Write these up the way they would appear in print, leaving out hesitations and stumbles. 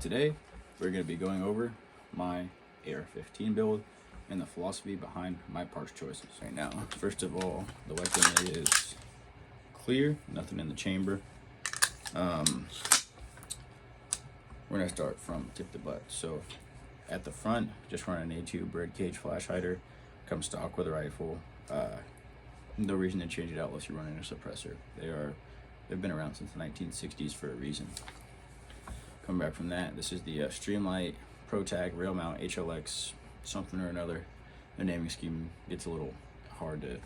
Today, we're going to be going over my AR-15 build and the philosophy behind my parts choices. Right now, first of all, the weapon is clear, nothing in the chamber. We're going to start from tip to butt. So at the front, just run an A2 bird cage flash hider, comes stock with a rifle. No reason to change it out unless you're running a suppressor. They've been around since the 1960s for a reason. Coming back from that, this is the Streamlight Pro Tag Rail Mount HLX something or another. The naming scheme gets a little hard to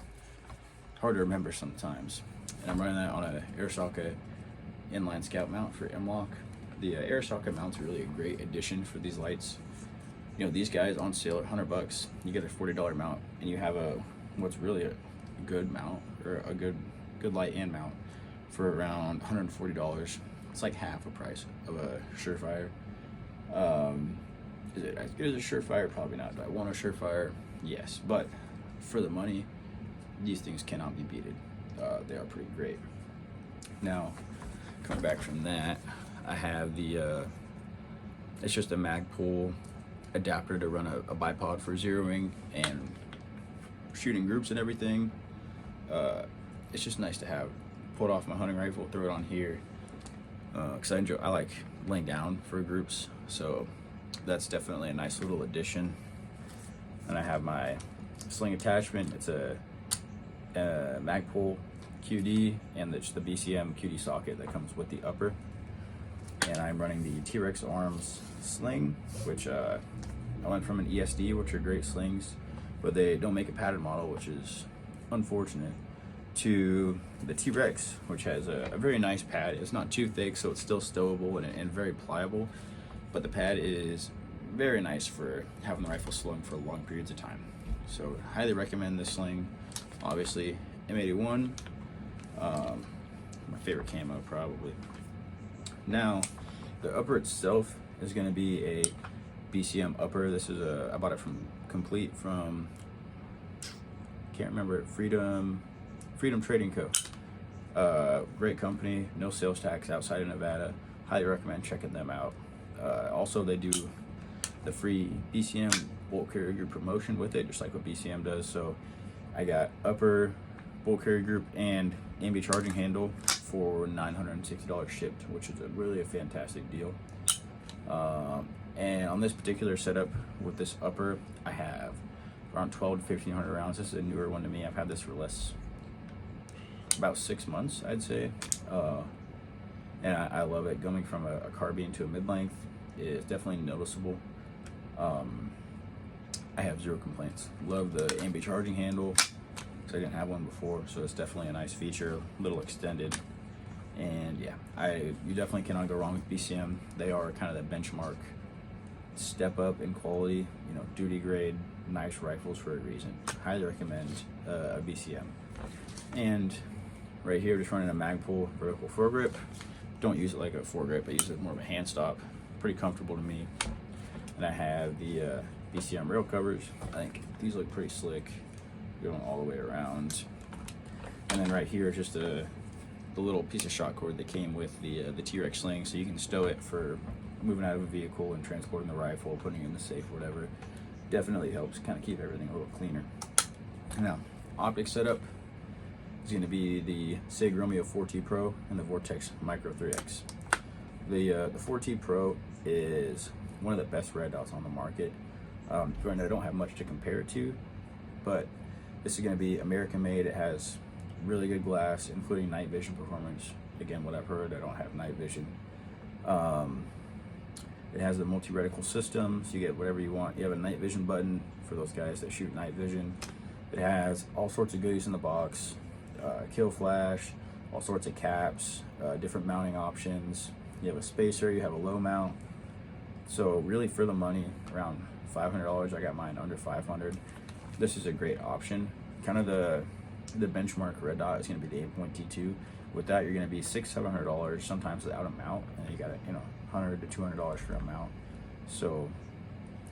remember sometimes. And I'm running that on a Airsocket inline scout mount for M-Lock. The Airsocket mount's really a great addition for these lights. You know, these guys on sale at $100. You get a $40 mount, and you have what's really a good mount, or a good light and mount for around $140. It's like half the price of a Surefire. Is it as good as a Surefire? Probably not. Do I want a Surefire? Yes, but for the money, these things cannot be beaten. They are pretty great. Now, coming back from that, I have the it's just a Magpul adapter to run a bipod for zeroing and shooting groups and everything. It's just nice to have. Pulled off my hunting rifle, throw it on here, because I like laying down for groups, so that's definitely a nice little addition. And I have my sling attachment. It's a Magpul QD and the BCM QD socket that comes with the upper. And I'm running the T-Rex Arms sling, which I went from an ESD, which are great slings, but they don't make a padded model, which is unfortunate, to the T-Rex, which has a very nice pad. It's not too thick, so it's still stowable and very pliable, but the pad is very nice for having the rifle slung for long periods of time. So highly recommend this sling. Obviously M81, my favorite camo probably. Now the upper itself is going to be a BCM upper. This is I bought it from Complete from, can't remember it, Freedom Trading Co. Great company, no sales tax outside of Nevada. Highly recommend checking them out. Also, they do the free BCM bolt carrier group promotion with it, just like what BCM does. So I got upper, bolt carrier group, and AMB charging handle for $960 shipped, which is really a fantastic deal. And on this particular setup with this upper, I have around 12 to 1500 rounds. This is a newer one to me. I've had this for about 6 months, I'd say. And I love it. Going from a carbine to a mid-length is definitely noticeable. I have zero complaints. Love the AMB charging handle, because I didn't have one before, so it's definitely a nice feature, a little extended. And yeah, you definitely cannot go wrong with BCM. They are kind of the benchmark step up in quality, you know, duty grade, nice rifles for a reason. Highly recommend a BCM. And right here, just running a Magpul vertical foregrip. Don't use it like a foregrip, I use it more of a hand stop. Pretty comfortable to me. And I have the BCM rail covers. I think these look pretty slick, going all the way around. And then right here is just the little piece of shot cord that came with the T-Rex sling, so you can stow it for moving out of a vehicle and transporting the rifle, putting it in the safe, whatever. Definitely helps kind of keep everything a little cleaner. Now, optic setup is going to be the SIG Romeo 4T Pro and the Vortex Micro 3X. The 4T Pro is one of the best red dots on the market. Granted, I don't have much to compare it to, but this is going to be American made. It has really good glass, including night vision performance. Again, what I've heard, I don't have night vision. It has the multi-reticle system, so you get whatever you want. You have a night vision button for those guys that shoot night vision. It has all sorts of goodies in the box, kill flash, all sorts of caps, different mounting options. You have a spacer, you have a low mount. So really for the money, around $500, I got mine under $500. This is a great option. Kind of the benchmark red dot is going to be the 8.T2. With that, you're going to be $600-700 sometimes without a mount, and you got $100 to $200 for a mount. So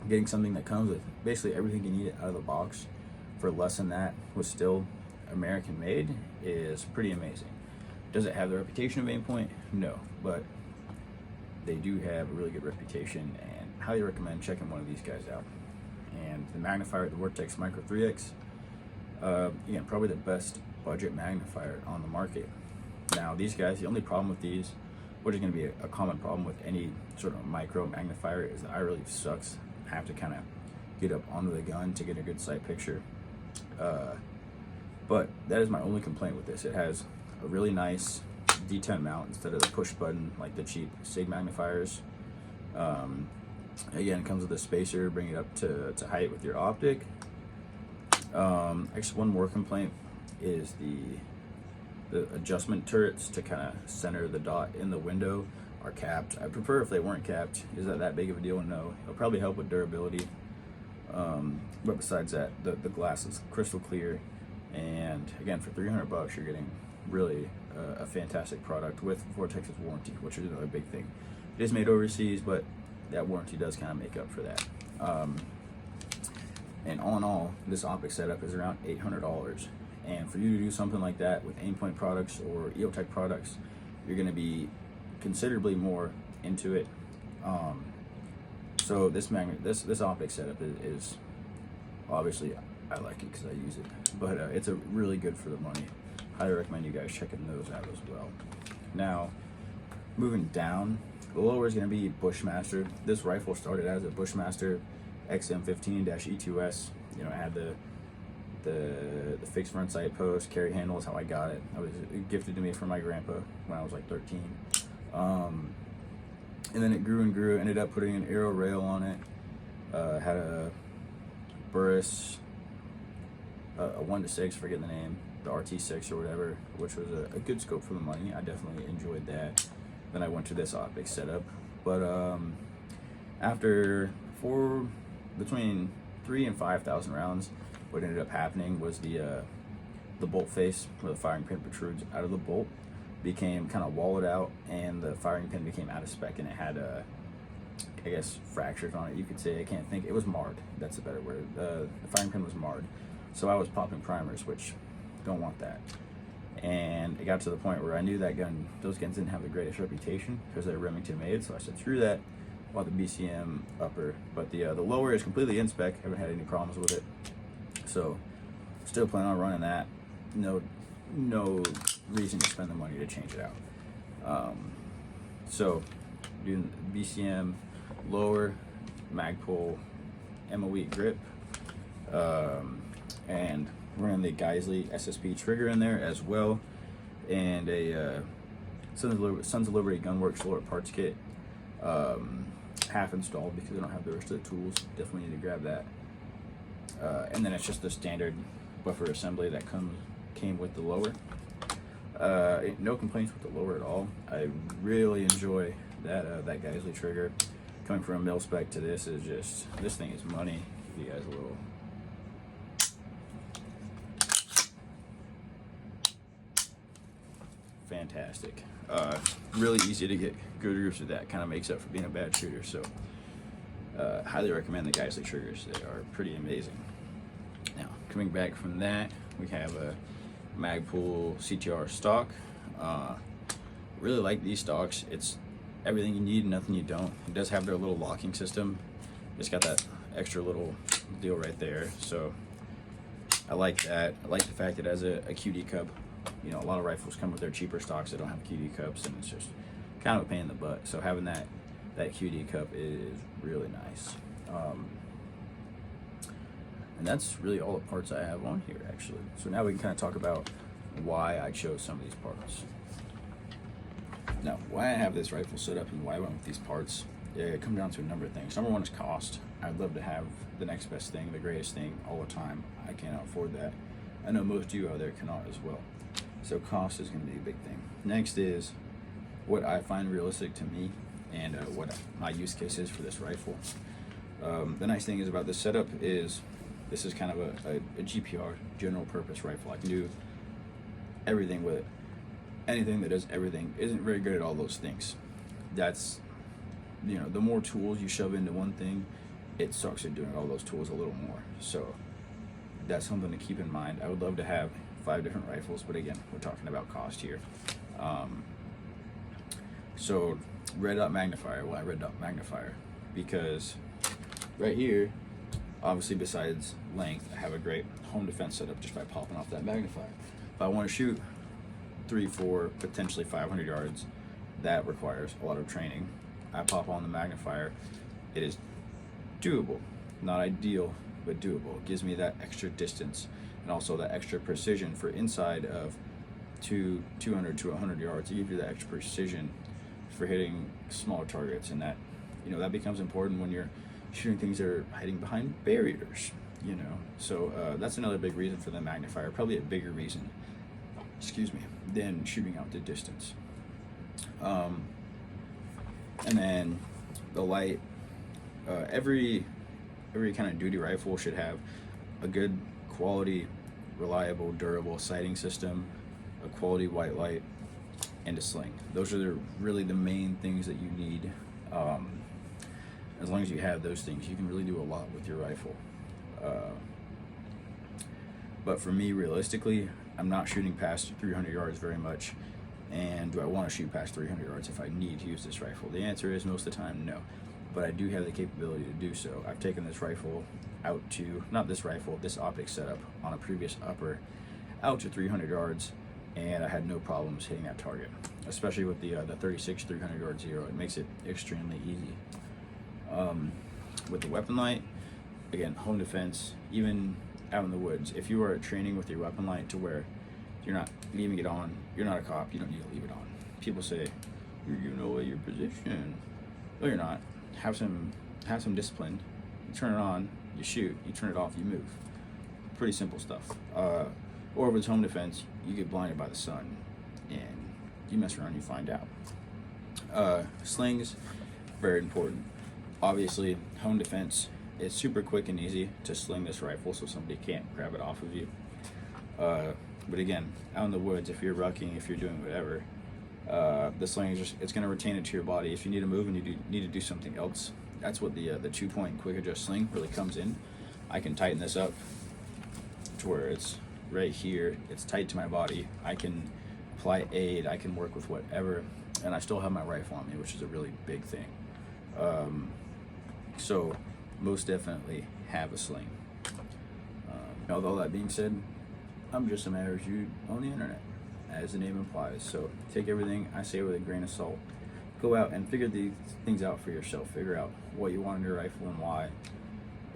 getting something that comes with basically everything you need out of the box for less than that, with still American made, is pretty amazing. Does it have the reputation of Aimpoint? No, but they do have a really good reputation, and highly recommend checking one of these guys out. And the magnifier, the Vortex Micro 3X, again, probably the best budget magnifier on the market. Now, these guys, the only problem with these, which is going to be a common problem with any sort of micro magnifier, is the eye relief sucks. I have to kind of get up onto the gun to get a good sight picture. But that is my only complaint with this. It has a really nice D10 mount instead of the push button like the cheap SIG magnifiers. Again, it comes with a spacer, bring it up to height with your optic. Actually, one more complaint is the adjustment turrets to kind of center the dot in the window are capped. I prefer if they weren't capped. Is that big of a deal? No. It'll probably help with durability. But besides that, the glass is crystal clear. And again, for $300, you're getting really a fantastic product with Vortex's warranty, which is another big thing. It is made overseas, but that warranty does kind of make up for that. And all in all, this optic setup is around $800. And for you to do something like that with Aimpoint products or EOTech products, you're going to be considerably more into it. So this optic setup is obviously, I like it because I use it, but it's a really good for the money. Highly recommend you guys checking those out as well. Now, moving down, the lower is going to be Bushmaster. This rifle started as a Bushmaster XM15-E2S. You know, it had the fixed front sight post, carry handle is how I got it. It was gifted to me from my grandpa when I was like 13. And then it grew and grew. Ended up putting an arrow rail on it. Had a Burris, a 1-6, forget the name, the RT6 or whatever, which was a good scope for the money. I definitely enjoyed that. Then I went to this optic setup. But after between 3,000 and 5,000 rounds, what ended up happening was the bolt face, where the firing pin protrudes out of the bolt, became kind of walled out, and the firing pin became out of spec, and it had I guess fractures on it, you could say. I can't think. It was marred. That's a better word. The firing pin was marred. So I was popping primers, which don't want that. And it got to the point where I knew those guns didn't have the greatest reputation because they're Remington made. So I said, screw that. Bought the BCM upper, but the lower is completely in spec. Haven't had any problems with it. So still plan on running that. No reason to spend the money to change it out. So doing BCM lower, Magpul MOE grip, and running the Geisley SSP trigger in there as well, and a Sons of Liberty Gunworks lower parts kit, half installed because I don't have the rest of the tools. Definitely need to grab that. And then it's just the standard buffer assembly that came with the lower. No complaints with the lower at all. I really enjoy that Geisley trigger. Coming from a mil spec to this thing is money. Give you guys a little. Fantastic. Really easy to get good groups with that. Kind of makes up for being a bad shooter. So highly recommend the Geisley triggers. They are pretty amazing. Now, coming back from that, we have a Magpul CTR stock. Really like these stocks. It's everything you need and nothing you don't. It does have their little locking system. It's got that extra little deal right there. So I like that. I like the fact it has a QD cup. You know, a lot of rifles come with their cheaper stocks that don't have QD cups, and it's just kind of a pain in the butt. So having that QD cup is really nice. And that's really all the parts I have on here, actually. So now we can kind of talk about why I chose some of these parts. Now, why I have this rifle set up and why I went with these parts, it comes down to a number of things. Number one is cost. I'd love to have the next best thing, the greatest thing all the time. I cannot afford that. I know most of you out there cannot as well. So cost is going to be a big thing. Next is what I find realistic to me and what my use case is for this rifle. The nice thing is about this setup is this is kind of a GPR, general purpose rifle. I can do everything with it. Anything that does everything isn't very good at all those things. That's, you know, the more tools you shove into one thing, it sucks at doing all those tools a little more. So that's something to keep in mind. I would love to have 5 different rifles, but again, we're talking about cost here. So red dot magnifier. Why red dot magnifier? Because right here, obviously besides length, I have a great home defense setup just by popping off that magnifier. If I want to shoot 3, 4, potentially 500 yards, that requires a lot of training. I pop on the magnifier. It is doable, not ideal, but doable. It gives me that extra distance and also that extra precision for inside of 200 to 100 yards. It gives you that extra precision for hitting smaller targets, and that, you know, that becomes important when you're shooting things that are hiding behind barriers, you know. So that's another big reason for the magnifier, probably a bigger reason, excuse me, than shooting out the distance. And then the light, every kind of duty rifle should have a good quality, reliable, durable sighting system, a quality white light, and a sling. Those are really the main things that you need. As long as you have those things, you can really do a lot with your rifle. But for me, realistically, I'm not shooting past 300 yards very much. And do I want to shoot past 300 yards if I need to use this rifle? The answer is most of the time, no. But I do have the capability to do so. I've taken this rifle out to, not this rifle, this optic setup on a previous upper, out to 300 yards, and I had no problems hitting that target. Especially with the 36 300 yard zero, it makes it extremely easy. With the weapon light, again, home defense, even out in the woods, if you are training with your weapon light to where you're not leaving it on, you're not a cop, you don't need to leave it on. People say, you know your position. No, you're not. Have some discipline. You turn it on, you shoot. You turn it off, you move. Pretty simple stuff. Or if it's home defense, you get blinded by the sun, and you mess around, you find out. Slings, very important. Obviously, home defense, it's super quick and easy to sling this rifle so somebody can't grab it off of you. But again, out in the woods, if you're rucking, if you're doing whatever, the sling is just, it's going to retain it to your body. If you need to move and you need to do something else, that's what the 2-point quick adjust sling really comes in. I can tighten this up to where it's right here. It's tight to my body. I can apply aid. I can work with whatever, and I still have my rifle on me, which is a really big thing. So most definitely have a sling. Although that being said, I'm just some average dude on the internet, as the name implies. So take everything I say with a grain of salt. Go out and figure these things out for yourself. Figure out what you want in your rifle and why.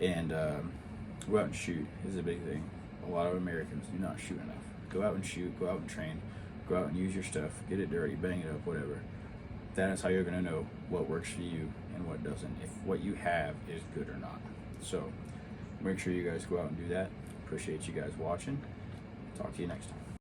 And go out and shoot is a big thing. A lot of Americans do not shoot enough. Go out and shoot, go out and train, go out and use your stuff, get it dirty, bang it up, whatever. That is how you're going to know what works for you and what doesn't, if what you have is good or not. So make sure you guys go out and do that. Appreciate you guys watching. Talk to you next time.